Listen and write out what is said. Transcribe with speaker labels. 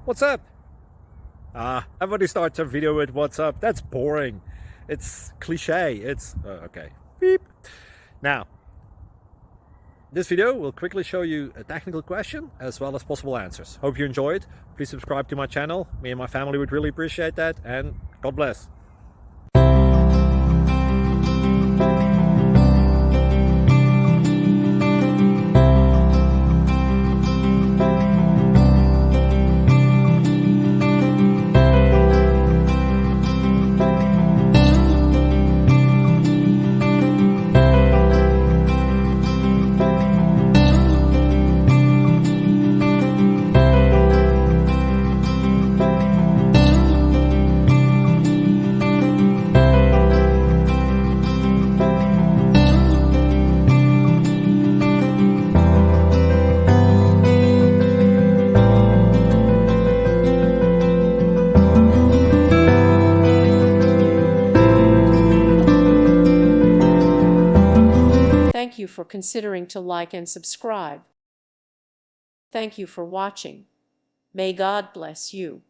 Speaker 1: What's up? Everybody starts a video with what's up. That's boring. It's cliche. It's okay. Beep. Now, this video will quickly show you a technical question as well as possible answers. Hope you enjoyed. Please subscribe to my channel. Me and my family would really appreciate that, and God bless.
Speaker 2: Thank you for considering to like and subscribe. Thank you for watching. May God bless you.